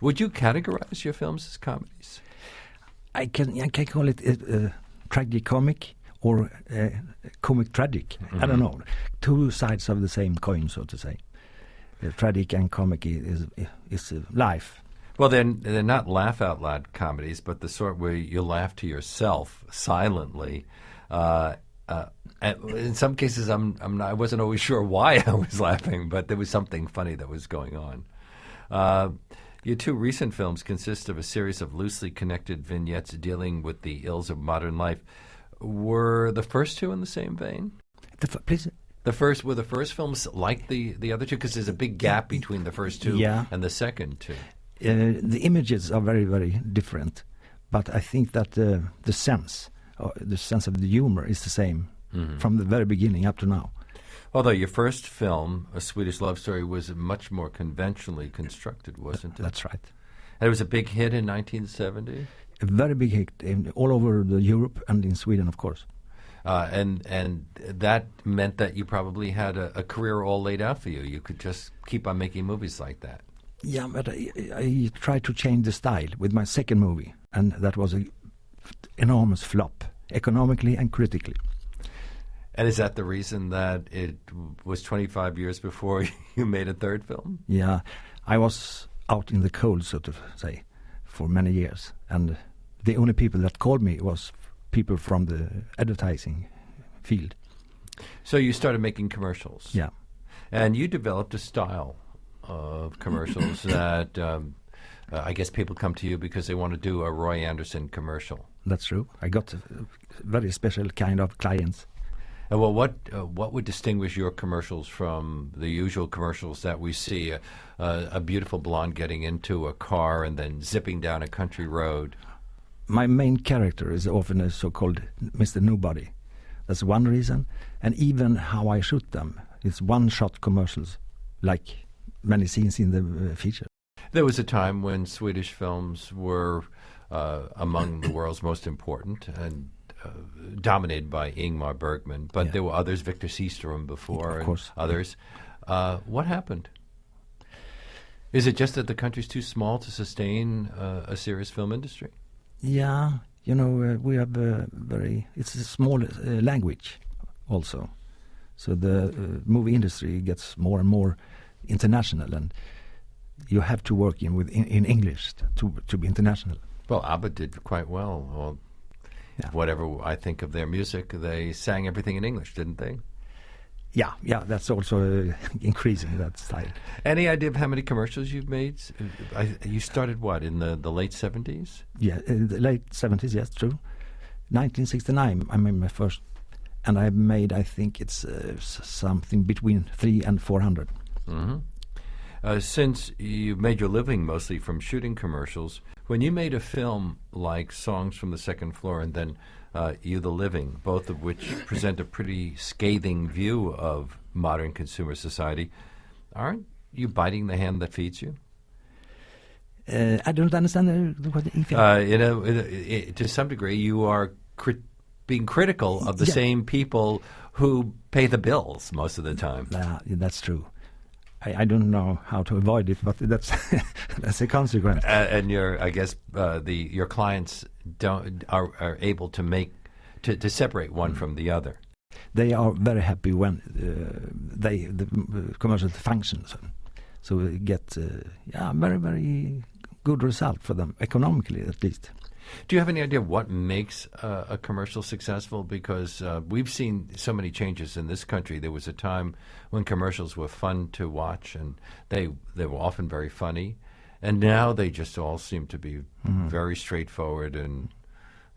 Would you categorize your films as comedies? I can call it tragic-comic or comic-tragic. I don't know. Two sides of the same coin, so to say. Tragic and comic is life. Well, they're not laugh-out-loud comedies, but the sort where you laugh to yourself silently. In some cases, I wasn't always sure why I was laughing, but there was something funny that was going on. Your two recent films consist of a series of loosely connected vignettes dealing with the ills of modern life. Were the first two in the same vein? Please. Were the first films like the other two? Because there's a big gap between the first two and the second two. The images are very, very different, but I think that the sense of the humor is the same from the very beginning up to now. Although your first film, A Swedish Love Story, was much more conventionally constructed, wasn't it? That's right. And it was a big hit in 1970? A very big hit all over Europe and in Sweden, of course. And that meant that you probably had a career all laid out for you. You could just keep on making movies like that. Yeah, but I tried to change the style with my second movie, and that was an enormous flop, economically and critically. And is that the reason that it was 25 years before you made a third film? Yeah, I was out in the cold, so to say, for many years. And the only people that called me was people from the advertising field. So you started making commercials. Yeah. And you developed a style of commercials that I guess people come to you because they want to do a Roy Andersson commercial. That's true. I got a very special kind of clients. Well, what would distinguish your commercials from the usual commercials that we see? A beautiful blonde getting into a car and then zipping down a country road. My main character is often a so-called Mr. Nobody. That's one reason. And even how I shoot them. It's one-shot commercials, like many scenes in the feature. There was a time when Swedish films were among the world's most important and dominated by Ingmar Bergman, but there were others, Victor Seaström before, and others. What happened? Is it just that the country's too small to sustain a serious film industry? Yeah, we have it's a small language also. So the movie industry gets more and more international, and you have to work in English to be international. Well, ABBA did quite well. Whatever I think of their music, they sang everything in English, didn't they? Yeah, that's also increasing that style. Any idea of how many commercials you've made? You started what, in the late 70s? Yeah, the late 70s, yes, true. 1969, I made my first, and I made, I think it's something between 300 and 400. Mm-hmm. Since you've made your living mostly from shooting commercials, when you made a film like Songs from the Second Floor and then You the Living, both of which present a pretty scathing view of modern consumer society, aren't you biting the hand that feeds you? I don't understand what you feel. To some degree, you are being critical of the same people who pay the bills most of the time. That's true. I don't know how to avoid it, but that's that's a consequence. And I guess your clients are able to separate one from the other. They are very happy when the commercial functions, so we get very, very good result for them economically, at least. Do you have any idea what makes a commercial successful? Because we've seen so many changes in this country. There was a time when commercials were fun to watch, and they were often very funny. And now they just all seem to be very straightforward and,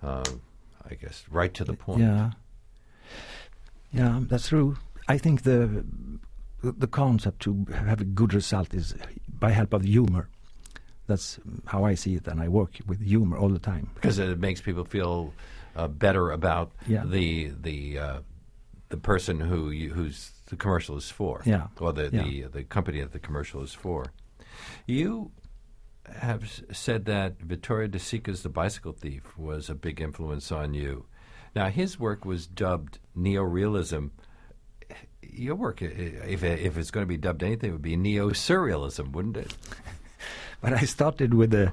I guess, right to the point. Yeah, that's true. I think the concept to have a good result is by help of humor. That's how I see it, and I work with humor all the time. Because it makes people feel better about the person who's the commercial is for, or the company that the commercial is for. You have said that Vittorio De Sica's The Bicycle Thief was a big influence on you. Now, his work was dubbed neorealism. Your work, if it's going to be dubbed anything, it would be neo-surrealism, wouldn't it? But I started with a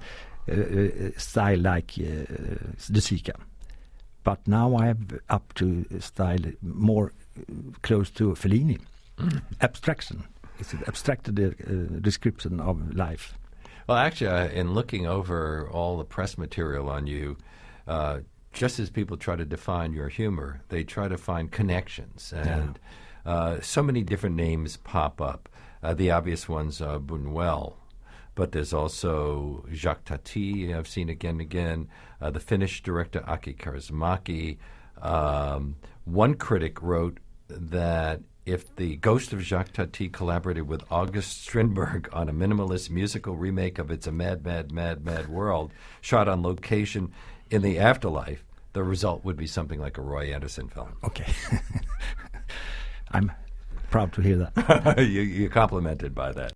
style like the Zika. But now I'm up to a style more close to Fellini. Abstraction. It's an abstracted description of life. Well, actually, in looking over all the press material on you, just as people try to define your humor, they try to find connections. And so many different names pop up. The obvious ones are Buñuel, but there's also Jacques Tati, I've seen again and again, the Finnish director Aki Kaurismäki. One critic wrote that if the ghost of Jacques Tati collaborated with August Strindberg on a minimalist musical remake of It's a Mad, Mad, Mad, Mad World, shot on location in the afterlife, the result would be something like a Roy Andersson film. Okay. I'm proud to hear that. You're complimented by that.